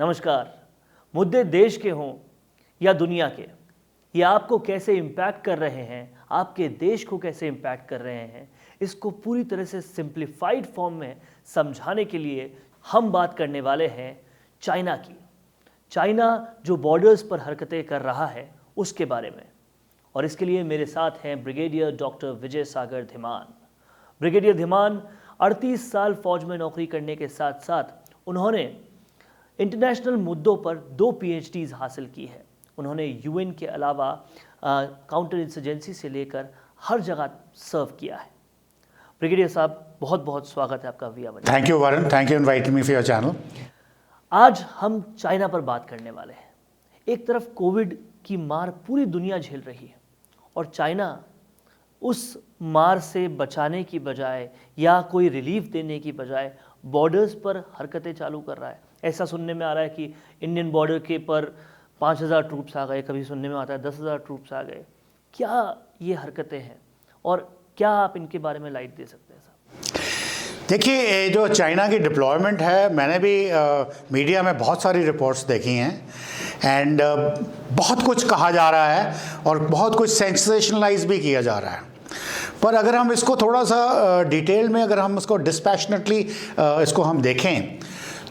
नमस्कार। मुद्दे देश के हों या दुनिया के, ये आपको कैसे इम्पैक्ट कर रहे हैं, आपके देश को कैसे इम्पैक्ट कर रहे हैं, इसको पूरी तरह से सिंप्लीफाइड फॉर्म में समझाने के लिए हम बात करने वाले हैं चाइना की। चाइना जो बॉर्डर्स पर हरकतें कर रहा है उसके बारे में, और इसके लिए मेरे साथ हैं ब्रिगेडियर डॉक्टर विजय सागर धीमान। ब्रिगेडियर धीमान 38 साल फौज में नौकरी करने के साथ साथ उन्होंने इंटरनेशनल मुद्दों पर 2 PhDs हासिल की है। उन्होंने UN के अलावा काउंटर इंसर्जेंसी से लेकर हर जगह सर्व किया है। ब्रिगेडियर साहब, बहुत बहुत स्वागत है आपका विया बनी। Thank you Varun, thank you inviting me for your channel. आज हम चाइना पर बात करने वाले हैं। एक तरफ कोविड की मार पूरी दुनिया झेल रही है और चाइना उस मार से बचाने की बजाय या कोई रिलीफ देने की बजाय बॉर्डर्स पर हरकतें चालू कर रहा है। ऐसा सुनने में आ रहा है कि इंडियन बॉर्डर के पर 5000 ट्रूप्स आ गए, कभी सुनने में आता है 10,000 ट्रूप्स आ गए। क्या ये हरकतें हैं और क्या आप इनके बारे में लाइट दे सकते हैं साहब? देखिए, जो चाइना की डिप्लॉयमेंट है, मैंने भी मीडिया में बहुत सारी रिपोर्ट्स देखी हैं एंड बहुत कुछ कहा जा रहा है और बहुत कुछ सेंसेशनलाइज भी किया जा रहा है। पर अगर हम इसको थोड़ा सा डिटेल में, अगर हम इसको डिस्पैशनेटली इसको हम देखें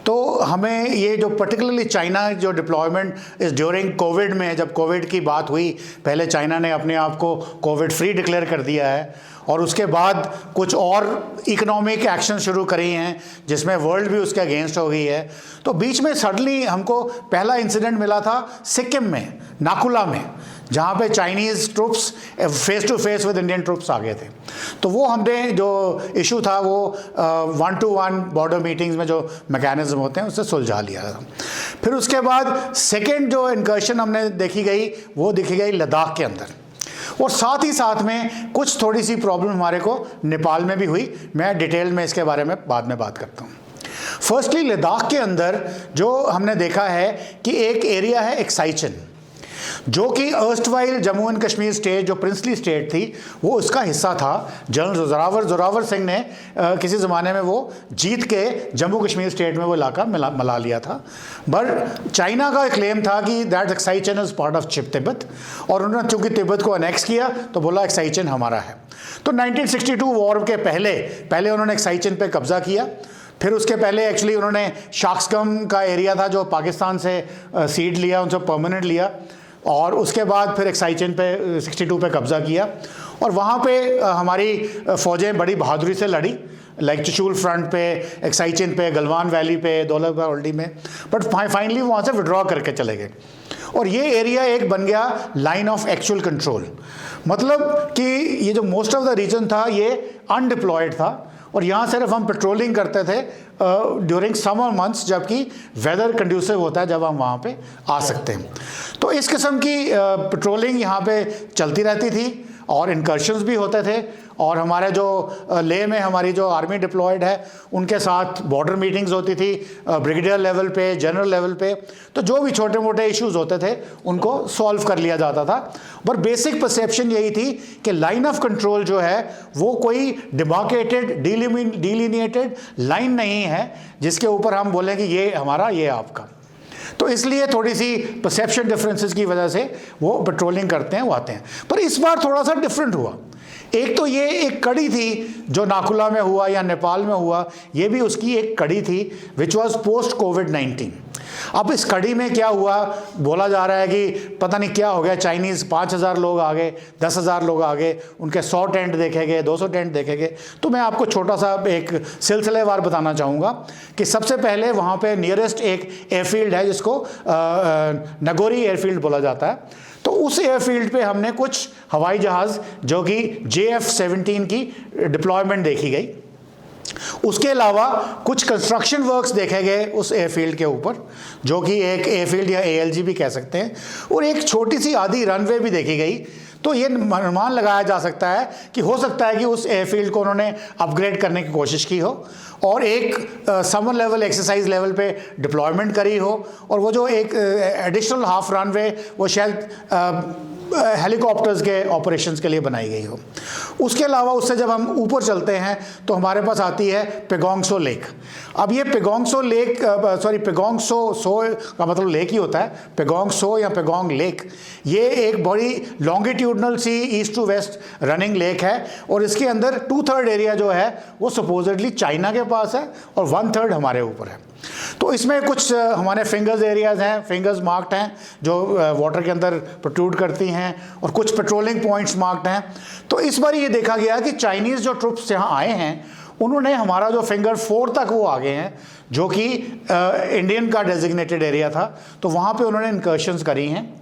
तो हमें ये जो पर्टिकुलरली चाइना जो डिप्लॉयमेंट इस ड्यूरिंग कोविड में, जब कोविड की बात हुई, पहले चाइना ने अपने आप को कोविड फ्री डिक्लेयर कर दिया है और उसके बाद कुछ और इकोनॉमिक एक्शन शुरू करी हैं जिसमें वर्ल्ड भी उसके अगेंस्ट हो गई है। तो बीच में सडनली हमको पहला इंसिडेंट मिला था सिक्किम में, नाकुला में, जहाँ पे Chinese troops face to face with Indian troops आ गए थे। तो वो हमने जो इशू था वो 1-to-1 बॉर्डर मीटिंग्स में जो मैकेनिज्म होते हैं उससे सुलझा लिया था। फिर उसके बाद सेकेंड जो इनकर्शन हमने देखी गई वो देखी गई लद्दाख के अंदर, और साथ ही साथ में कुछ थोड़ी सी प्रॉब्लम हमारे को नेपाल में भी हुई। मैं डिटेल में इसके बारे में बाद में बात करता हूँ। फर्स्टली लद्दाख के अंदर जो हमने देखा है कि एक एरिया है एक्साइचन, जो कि erstwhile Jammu and Kashmir state, जो प्रिंसली स्टेट थी, वो उसका हिस्सा था। जनरल जोरावर सिंह ने किसी ज़माने में वो जीत के जम्मू कश्मीर स्टेट में वो इलाका मिला लिया था। बट चाइना का क्लेम था कि that एक्साइचन is part of Tibet, और उन्होंने चूंकि तिब्बत को अनेक्स किया तो बोला एक्साइचन हमारा है। तो 1962 वॉर के पहले उन्होंने एक्साइचन पे कब्जा किया। फिर उसके पहले एक्चुअली उन्होंने शाक्सगम का एरिया था जो पाकिस्तान से सीड लिया, उनसे परमानेंट लिया, और उसके बाद फिर एक्साइचन पे 62 पे कब्ज़ा किया। और वहाँ पे हमारी फ़ौजें बड़ी बहादुरी से लड़ी, लाइक चुशूल फ्रंट पे, एक्साइचन पे, गलवान वैली पे, दौलतगढ़ ओल्डी में, बट फाइनली वहाँ से विड्रॉ करके चले गए। और ये एरिया एक बन गया लाइन ऑफ एक्चुअल कंट्रोल, मतलब कि ये जो मोस्ट ऑफ द रीजन था ये अनडिप्लॉयड था और यहाँ सिर्फ हम पेट्रोलिंग करते थे ड्यूरिंग समर मंथ्स, जबकि वेदर कंड्यूसिव होता है जब हम वहाँ पे आ सकते हैं। तो इस किस्म की पेट्रोलिंग यहाँ पे चलती रहती थी और इनकर्शंस भी होते थे। और हमारे जो लेह में हमारी जो आर्मी डिप्लॉयड है उनके साथ बॉर्डर मीटिंग्स होती थी, ब्रिगेडियर लेवल पे, जनरल लेवल पे। तो जो भी छोटे मोटे इश्यूज होते थे उनको सॉल्व कर लिया जाता था। पर बेसिक परसेप्शन यही थी कि लाइन ऑफ कंट्रोल जो है वो कोई डिमार्केटेड, डिलिनिएटेड लाइन नहीं है जिसके ऊपर हम बोलें कि ये हमारा, ये आपका। तो इसलिए थोड़ी सी परसेप्शन डिफरेंसेस की वजह से वो पेट्रोलिंग करते हैं, वो आते हैं। पर इस बार थोड़ा सा डिफरेंट हुआ। एक तो ये एक कड़ी थी जो नाकुला में हुआ या नेपाल में हुआ, ये भी उसकी एक कड़ी थी विच वाज पोस्ट कोविड-19। अब इस कड़ी में क्या हुआ, बोला जा रहा है कि पता नहीं क्या हो गया, चाइनीज़ 5000 लोग आ गए, 10,000 लोग आ गए, उनके 100 टेंट देखे गए, 200 टेंट देखे गए। तो मैं आपको छोटा सा एक सिलसिलेवार बताना चाहूँगा कि सबसे पहले वहाँ पे नियरेस्ट एक एयरफील्ड है जिसको नगोरी एयरफील्ड बोला जाता है। तो उस एयरफील्ड पे हमने कुछ हवाई जहाज़ जो कि JF-17 की डिप्लॉयमेंट देखी गई। उसके अलावा कुछ कंस्ट्रक्शन वर्क्स देखे गए उस एयरफील्ड के ऊपर, जो कि एक एयरफील्ड या ALG भी कह सकते हैं, और एक छोटी सी आधी रनवे भी देखी गई। तो ये अनुमान लगाया जा सकता है कि हो सकता है कि उस एयरफील्ड को उन्होंने अपग्रेड करने की कोशिश की हो और एक समर लेवल, एक्सरसाइज लेवल पे डिप्लॉयमेंट करी हो, और वो जो एक एडिशनल हाफ रनवे वो शायद हेलीकॉप्टर्स के ऑपरेशंस के लिए बनाई गई हो। उसके अलावा उससे जब हम ऊपर चलते हैं तो हमारे पास आती है पेगोंगसो लेक। अब ये पेगोंगसो लेक, पेगोंगसो का मतलब लेक ही होता है, पेगोंगसो या पेगोंग लेक, ये एक बड़ी longitudinal see east to west running lake है और इसके अंदर 2/3 एरिया जो है वो सपोजिटली चाइना के पास है और 1/3 हमारे ऊपर है। तो इसमें कुछ हमारे फिंगर्स एरियाज हैं, फिंगर्स मार्क्ड हैं जो वाटर के अंदर प्रोट्रूड करती हैं, और कुछ पेट्रोलिंग पॉइंट्स मार्क्ड हैं। तो इस बार ये देखा गया कि चाइनीज़ जो ट्रुप्स यहाँ आए हैं उन्होंने हमारा जो फिंगर 4 तक वो आगे हैं, जो कि इंडियन का डेजिग्नेटेड एरिया था, तो वहाँ पे उन्होंने इंकर्शंस करी हैं।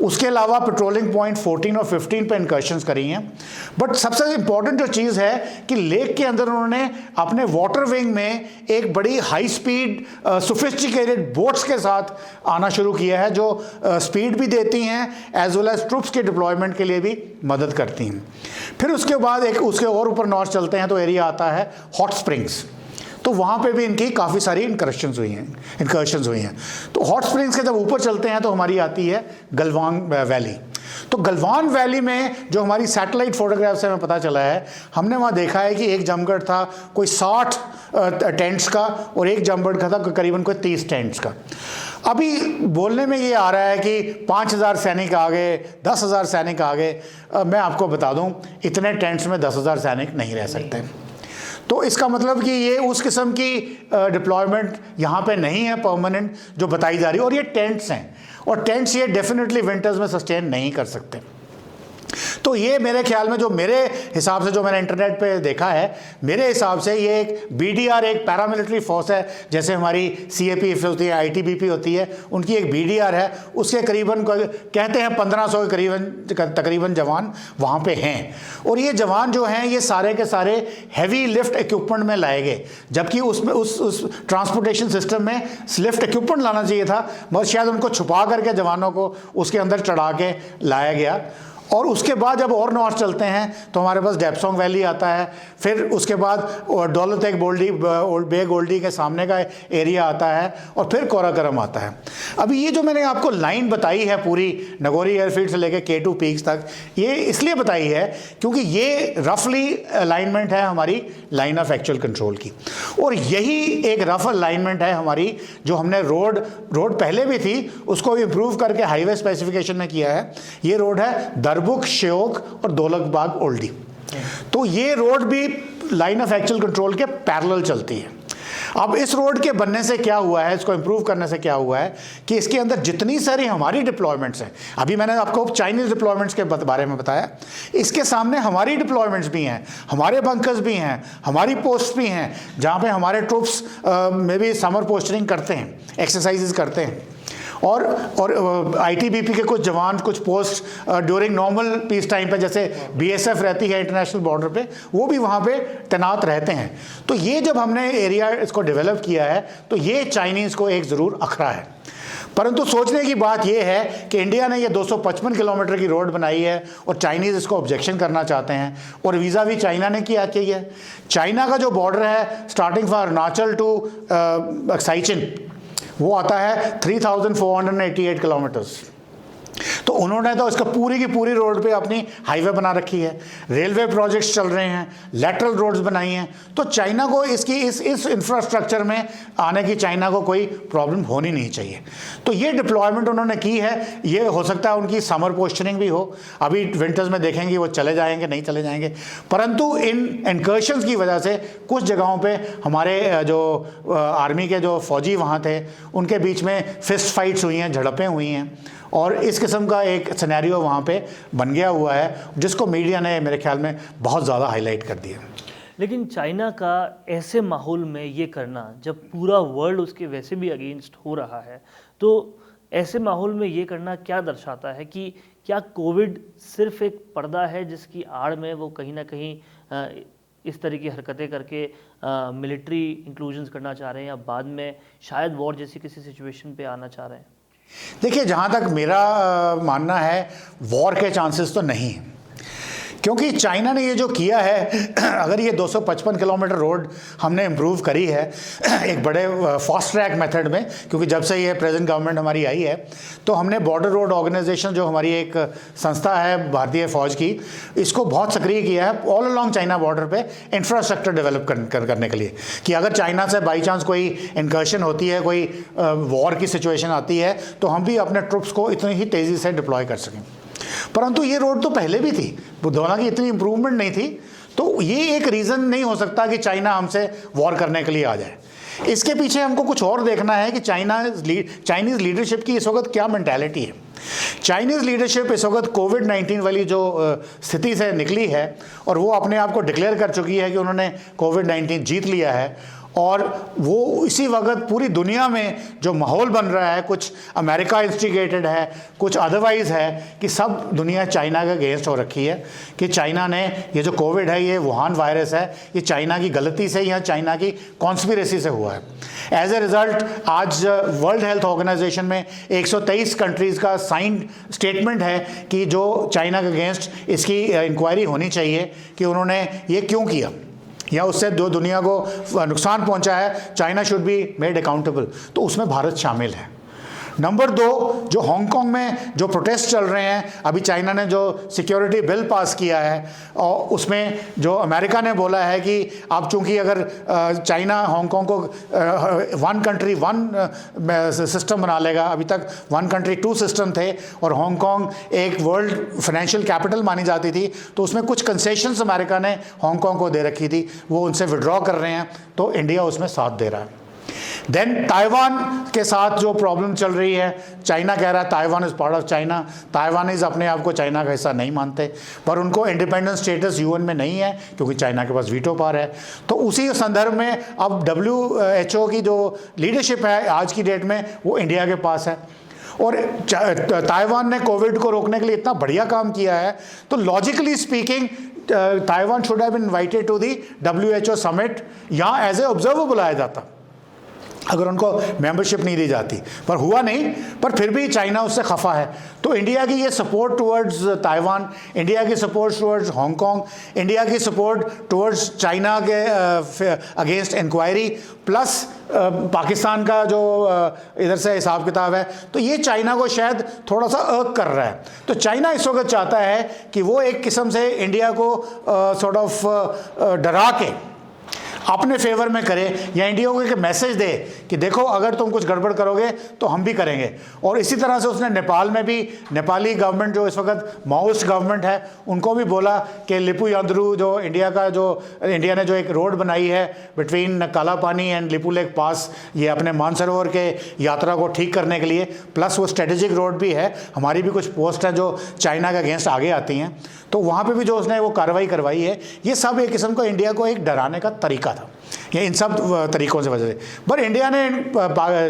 उसके अलावा पेट्रोलिंग पॉइंट 14 और 15 पे इंकर्शंस करी हैं। बट सबसे इंपॉर्टेंट जो चीज़ है कि लेक के अंदर उन्होंने अपने वाटर विंग में एक बड़ी हाई स्पीड सोफिस्टिकेटेड बोट्स के साथ आना शुरू किया है, जो स्पीड भी देती हैं एज वेल एज ट्रुप्स के डिप्लॉयमेंट के लिए भी मदद करती हैं। फिर उसके बाद उसके और ऊपर नॉर्थ चलते हैं तो एरिया आता है हॉट स्प्रिंग्स, तो वहाँ पे भी इनकी काफ़ी सारी इंकर्शंस हुई हैं। तो हॉट स्प्रिंग्स के जब ऊपर चलते हैं तो हमारी आती है गलवान वैली। तो गलवान वैली में जो हमारी सैटेलाइट फोटोग्राफ से हमें पता चला है, हमने वहाँ देखा है कि एक जमगढ़ था कोई 60 टेंट्स का और एक जमगढ़ का था करीबन कोई 30 टेंट्स का। अभी बोलने में ये आ रहा है कि 5000 सैनिक आ गए, 10,000 सैनिक आ गए। मैं आपको बता दूँ इतने टेंट्स में 10,000 सैनिक नहीं रह सकते। तो इसका मतलब कि ये उस किस्म की डिप्लॉयमेंट यहाँ पे नहीं है परमानेंट जो बताई जा रही है, और ये टेंट्स हैं, और टेंट्स ये डेफिनेटली विंटर्स में सस्टेन नहीं कर सकते। तो ये मेरे ख्याल में, जो मेरे हिसाब से जो मैंने इंटरनेट पे देखा है, मेरे हिसाब से ये एक BDR एक पैरामिलिट्री फोर्स है, जैसे हमारी CAP होती है, ITBP होती है, उनकी एक BDR है। उसके करीबन कहते हैं 1500 के तकरीबन जवान वहाँ पे हैं, और ये जवान जो हैं ये सारे के सारे हैवी लिफ्ट इक्विपमेंट में लाए गए, जबकि उसमें उस ट्रांसपोर्टेशन सिस्टम में लिफ्ट इक्विपमेंट लाना चाहिए था, मगर शायद उनको छुपा करके जवानों को उसके अंदर चढ़ा के लाया गया। और उसके बाद जब और नॉर्थ चलते हैं तो हमारे पास डेप्सोंग वैली आता है, फिर उसके बाद दौलत बे गोल्डी के सामने का एरिया आता है, और फिर कोराकरम आता है। अभी ये जो मैंने आपको लाइन बताई है पूरी नगोरी एयरफील्ड से लेकर K2 पीक्स तक, ये इसलिए बताई है क्योंकि ये रफली अलाइनमेंट है हमारी लाइन ऑफ एक्चुअल कंट्रोल की, और यही एक रफ अलाइनमेंट है हमारी जो हमने रोड पहले भी थी उसको इम्प्रूव करके हाईवे स्पेसिफिकेशन में किया है। ये रोड है दरबुक, श्योक और दौलतबाग ओल्डी। तो ये रोड भी लाइन ऑफ एक्चुअल कंट्रोल के पैरेलल चलती है। अब इस रोड के बनने से क्या हुआ है, इसको इंप्रूव करने से क्या हुआ है कि इसके अंदर जितनी सारी हमारी डिप्लॉयमेंट्स हैं, अभी मैंने आपको चाइनीज़ डिप्लॉयमेंट्स के बारे में बताया, इसके सामने हमारी डिप्लॉयमेंट्स भी हैं, हमारे बंकर्स भी हैं, हमारी पोस्ट भी हैं, जहाँ पे हमारे ट्रूप्स में भी समर पोस्टरिंग करते हैं, एक्सरसाइजेज करते हैं, और ITBP के कुछ जवान कुछ post during normal peace time पे, जैसे BSF रहती है इंटरनेशनल बॉर्डर पे, वो भी वहाँ पे तैनात रहते हैं। तो ये जब हमने एरिया इसको डेवलप किया है तो ये चाइनीज़ को एक ज़रूर अखरा है। परंतु सोचने की बात यह है कि इंडिया ने ये 255 किलोमीटर की रोड बनाई है और चाइनीज़ इसको ऑब्जेक्शन करना चाहते हैं, और वीज़ा भी चाइना ने किया कि है। चाइना का जो बॉर्डर है starting from Arunachal to Siachen, वो आता है 3488 किलोमीटर्स। तो उन्होंने तो इसका पूरी की पूरी रोड पे अपनी हाईवे बना रखी है, रेलवे प्रोजेक्ट्स चल रहे हैं, लेटरल रोड्स बनाई हैं। तो चाइना को इसकी इस इंफ्रास्ट्रक्चर में आने की चाइना को कोई प्रॉब्लम होनी नहीं चाहिए। तो ये डिप्लॉयमेंट उन्होंने की है। ये हो सकता है उनकी समर पोस्टरिंग भी हो, अभी विंटर्स में देखेंगे वो चले जाएंगे नहीं चले जाएंगे, परंतु इन इनकर्शंस की वजह से कुछ जगहों पर हमारे जो आर्मी के जो फौजी वहाँ थे उनके बीच में फिस्ट फाइट्स हुई हैं, झड़पें हुई हैं, और इस किस्म का एक सिनेरियो वहाँ पे बन गया हुआ है जिसको मीडिया ने मेरे ख्याल में बहुत ज़्यादा हाईलाइट कर दिया। लेकिन चाइना का ऐसे माहौल में ये करना, जब पूरा वर्ल्ड उसके वैसे भी अगेंस्ट हो रहा है, तो ऐसे माहौल में ये करना क्या दर्शाता है कि क्या कोविड सिर्फ एक पर्दा है जिसकी आड़ में वो कहीं ना कहीं इस तरह की हरकतें करके मिलिट्री इंक्लूजन्स करना चाह रहे हैं, या बाद में शायद वॉर जैसी किसी सिचुएशन पे आना चाह रहे हैं? देखिए, जहाँ तक मेरा मानना है वॉर के चांसेस तो नहीं हैं। क्योंकि चाइना ने ये जो किया है, अगर ये 255 किलोमीटर रोड हमने इम्प्रूव करी है एक बड़े फास्ट ट्रैक मेथड में, क्योंकि जब से ये प्रेजेंट गवर्नमेंट हमारी आई है तो हमने बॉर्डर रोड ऑर्गेनाइजेशन जो हमारी एक संस्था है भारतीय फौज की, इसको बहुत सक्रिय किया है ऑल अलॉन्ग चाइना बॉर्डर पे इंफ्रास्ट्रक्चर डेवलप करने के लिए, कि अगर चाइना से बाई चांस कोई इनकर्शन होती है, कोई वॉर की सिचुएशन आती है, तो हम भी अपने ट्रुप्स को इतनी ही तेज़ी से डिप्लॉय कर सकें। परंतु ये रोड तो पहले भी थी, हालांकि इतनी इंप्रूवमेंट नहीं थी, तो ये एक रीज़न नहीं हो सकता कि चाइना हमसे वॉर करने के लिए आ जाए। इसके पीछे हमको कुछ और देखना है कि चाइनीज़ लीडरशिप की इस वक्त क्या मेंटालिटी है। चाइनीज़ लीडरशिप इस वक्त कोविड-19 वाली जो स्थिति से निकली है और वो अपने आप को डिक्लेयर कर चुकी है कि उन्होंने कोविड-19 जीत लिया है, और वो इसी वक्त पूरी दुनिया में जो माहौल बन रहा है, कुछ अमेरिका इंस्टिगेटेड है, कुछ अदरवाइज़ है, कि सब दुनिया चाइना के अगेंस्ट हो रखी है कि चाइना ने ये जो कोविड है, ये वुहान वायरस है, ये चाइना की गलती से या चाइना की कॉन्स्पिरेसी से हुआ है। एज ए रिज़ल्ट आज वर्ल्ड हेल्थ ऑर्गेनाइजेशन में 123 कंट्रीज़ का साइंड स्टेटमेंट है कि जो चाइना के अगेंस्ट इसकी इंक्वायरी होनी चाहिए कि उन्होंने ये क्यों किया या उससे जो दुनिया को नुकसान पहुंचा है, China should be made accountable. तो उसमें भारत शामिल है। नंबर 2, जो हांगकांग में जो प्रोटेस्ट चल रहे हैं, अभी चाइना ने जो सिक्योरिटी बिल पास किया है और उसमें जो अमेरिका ने बोला है कि अब चूंकि अगर चाइना हांगकांग को 1 कंट्री 1 सिस्टम बना लेगा, अभी तक 1 कंट्री 2 सिस्टम थे और हांगकांग एक वर्ल्ड फाइनेंशियल कैपिटल मानी जाती थी, तो उसमें कुछ कंसेशंस अमेरिका ने हांगकांग को दे रखी थी, वो उनसे विड्रॉ कर रहे हैं, तो इंडिया उसमें साथ दे रहा है। देन ताइवान के साथ जो प्रॉब्लम चल रही है, चाइना कह रहा है Taiwan is part of China, Taiwanese अपने आप को चाइना का हिस्सा नहीं मानते, पर उनको इंडिपेंडेंट स्टेटस यूएन में नहीं है क्योंकि चाइना के पास वीटो पावर है। तो उसी संदर्भ में अब WHO की जो लीडरशिप है आज की डेट में, वो इंडिया के पास है। और ताइवान ने कोविड को रोकने के लिए इतना बढ़िया काम किया है, तो logically speaking Taiwan should have been invited to the WHO summit, यहाँ एज ए ऑब्जर्वर बुलाया जाता अगर उनको मेंबरशिप नहीं दी जाती, पर हुआ नहीं। पर फिर भी चाइना उससे खफा है। तो इंडिया की ये सपोर्ट टुवर्ड्स ताइवान, इंडिया की सपोर्ट टुवर्ड्स हांगकांग, इंडिया की सपोर्ट टुवर्ड्स चाइना के अगेंस्ट इंक्वायरी, प्लस पाकिस्तान का जो इधर से हिसाब किताब है, तो ये चाइना को शायद थोड़ा सा अर्क कर रहा है। तो चाइना इस वक्त चाहता है कि वो एक किस्म से इंडिया को सॉर्ट ऑफ डरा के अपने फेवर में करे, या इंडिया को एक मैसेज दे कि देखो अगर तुम कुछ गड़बड़ करोगे तो हम भी करेंगे। और इसी तरह से उसने नेपाल में भी, नेपाली गवर्नमेंट जो इस वक्त माओइस्ट गवर्नमेंट है, उनको भी बोला कि लिपू याद्रू जो इंडिया ने जो एक रोड बनाई है between Kalapani and Lipulekh pass, ये अपने मानसरोवर के यात्रा को ठीक करने के लिए, प्लस वो स्ट्रेटेजिक रोड भी है, हमारी भी कुछ पोस्ट है जो चाइना के अगेंस्ट आगे आती हैं, तो वहाँ पे भी जो उसने वो कार्रवाई करवाई है, ये सब एक किस्म को इंडिया को एक डराने का तरीका था। ये इन सब तरीकों से वजह से, पर इंडिया ने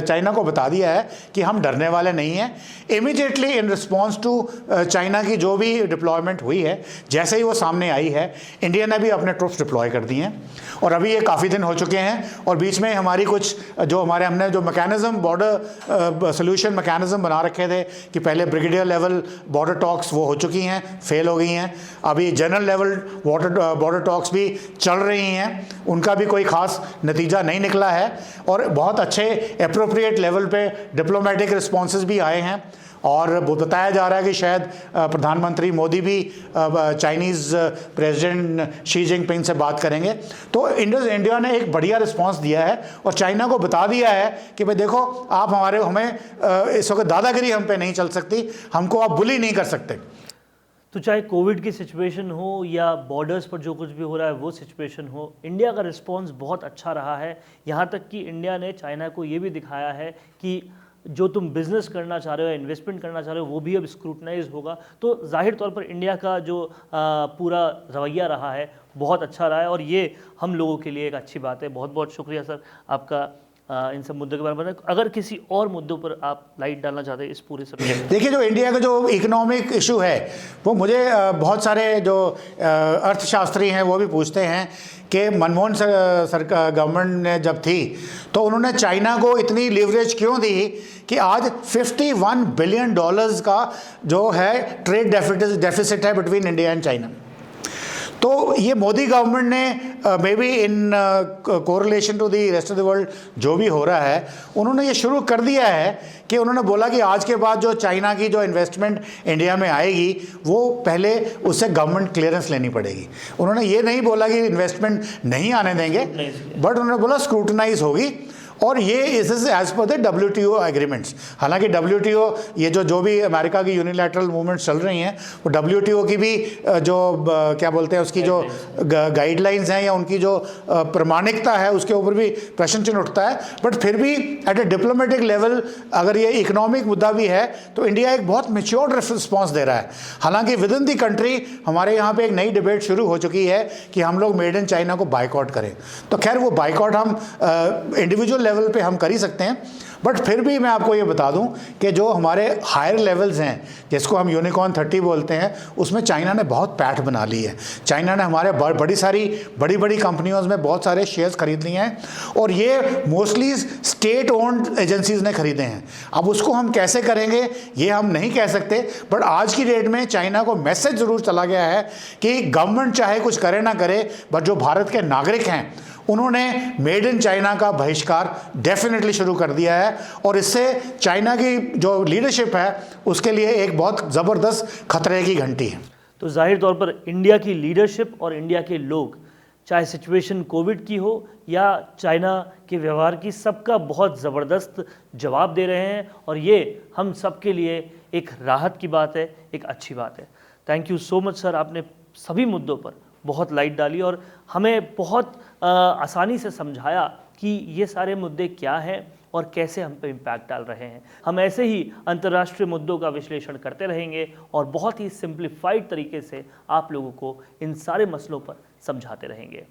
चाइना को बता दिया है कि हम डरने वाले नहीं हैं। Immediately in response to China की जो भी डिप्लॉयमेंट हुई है, जैसे ही वो सामने आई है, इंडिया ने भी अपने ट्रुप्स डिप्लॉय कर दिए हैं और अभी ये काफ़ी दिन हो चुके हैं। और बीच में हमारी कुछ जो हमने जो मैकेनिज्म, बॉर्डर सोल्यूशन मैकेनिज्म बना रखे थे कि पहले ब्रिगेडियर लेवल बॉर्डर टॉक्स वो हो चुकी हैं, फेल हो गई हैं। अभी जनरल लेवल बॉर्डर टॉक्स भी चल रही हैं, उनका भी कोई खास नतीजा नहीं निकला है और बहुत अच्छे एप्रोप्रिएट लेवल पे डिप्लोमेटिक रिस्पॉन्सेज भी आए हैं। और वो बताया जा रहा है कि शायद प्रधानमंत्री मोदी भी चाइनीज़ प्रेसिडेंट शी जिनपिंग से बात करेंगे। तो इंडिया ने एक बढ़िया रिस्पांस दिया है और चाइना को बता दिया है कि भाई देखो, आप हमें इस वक्त दादागिरी हम पे नहीं चल सकती, हमको आप बुली नहीं कर सकते। तो चाहे कोविड की सिचुएशन हो या बॉर्डर्स पर जो कुछ भी हो रहा है वो सिचुएशन हो, इंडिया का रिस्पांस बहुत अच्छा रहा है। यहाँ तक कि इंडिया ने चाइना को ये भी दिखाया है कि जो तुम बिज़नेस करना चाह रहे हो या इन्वेस्टमेंट करना चाह रहे हो वो भी अब स्क्रूटनाइज होगा। तो जाहिर तौर पर इंडिया का जो पूरा रवैया रहा है बहुत अच्छा रहा है और ये हम लोगों के लिए एक अच्छी बात है। बहुत बहुत शुक्रिया सर आपका इन सब मुद्दों के बारे में। अगर किसी और मुद्दों पर आप लाइट डालना चाहते हैं इस पूरे सब्जेक्ट। देखिए, जो इंडिया का जो इकोनॉमिक इशू है वो मुझे बहुत सारे जो अर्थशास्त्री हैं वो भी पूछते हैं कि मनमोहन सरकार गवर्नमेंट ने जब थी तो उन्होंने चाइना को इतनी लीवरेज क्यों दी कि आज $51 बिलियन का जो है ट्रेड डेफिसिट है बिटवीन इंडिया एंड चाइना। तो ये मोदी गवर्नमेंट ने maybe in correlation to the rest of the world जो भी हो रहा है, उन्होंने ये शुरू कर दिया है कि उन्होंने बोला कि आज के बाद जो चाइना की जो इन्वेस्टमेंट इंडिया में आएगी वो पहले उससे गवर्नमेंट क्लियरेंस लेनी पड़ेगी। उन्होंने ये नहीं बोला कि इन्वेस्टमेंट नहीं आने देंगे, बट उन्होंने बोला स्क्रूटनाइज होगी, और ये is as per the WTO agreements. हालांकि WTO ये जो भी अमेरिका की यूनिलैटरल मूवमेंट्स चल रही हैं, वो WTO की भी जो क्या बोलते हैं उसकी जो गाइडलाइंस हैं या उनकी जो प्रामाणिकता है उसके ऊपर भी प्रश्न चिन्ह उठता है। बट फिर भी एट ए डिप्लोमेटिक लेवल अगर ये इकोनॉमिक मुद्दा भी है तो इंडिया एक बहुत मेच्योर्ड रिस्पॉन्स दे रहा है। हालांकि विद इन दी कंट्री हमारे यहाँ पे एक नई डिबेट शुरू हो चुकी है कि हम लोग मेड इन चाइना को बाइकआउट करें। तो खैर वो बाइकआउट हम इंडिविजुअल लेवल पे हम कर ही सकते हैं, बट फिर भी मैं आपको ये बता दूं कि जो हमारे हायर लेवल्स हैं जिसको हम यूनिकॉर्न 30 बोलते हैं, उसमें चाइना ने बहुत पैठ बना ली है। चाइना ने हमारे बड़ी बड़ी कंपनियों में बहुत सारे शेयर्स खरीद लिए हैं, और ये मोस्टली स्टेट ओन्ड एजेंसीज ने खरीदे हैं। अब उसको हम कैसे करेंगे ये हम नहीं कह सकते, बट आज की डेट में चाइना को मैसेज ज़रूर चला गया है कि गवर्नमेंट चाहे कुछ करे ना करे, बट जो भारत के नागरिक हैं उन्होंने मेड इन चाइना का बहिष्कार डेफिनेटली शुरू कर दिया है, और इससे चाइना की जो लीडरशिप है उसके लिए एक बहुत ज़बरदस्त खतरे की घंटी है। तो जाहिर तौर पर इंडिया की लीडरशिप और इंडिया के लोग, चाहे सिचुएशन कोविड की हो या चाइना के व्यवहार की, सबका बहुत ज़बरदस्त जवाब दे रहे हैं, और ये हम सब के लिए एक राहत की बात है, एक अच्छी बात है। Thank you so much sir, आपने सभी मुद्दों पर बहुत लाइट डाली और हमें बहुत आसानी से समझाया कि ये सारे मुद्दे क्या हैं और कैसे हम पे इम्पैक्ट डाल रहे हैं। हम ऐसे ही अंतर्राष्ट्रीय मुद्दों का विश्लेषण करते रहेंगे और बहुत ही सिंप्लीफाइड तरीके से आप लोगों को इन सारे मसलों पर समझाते रहेंगे।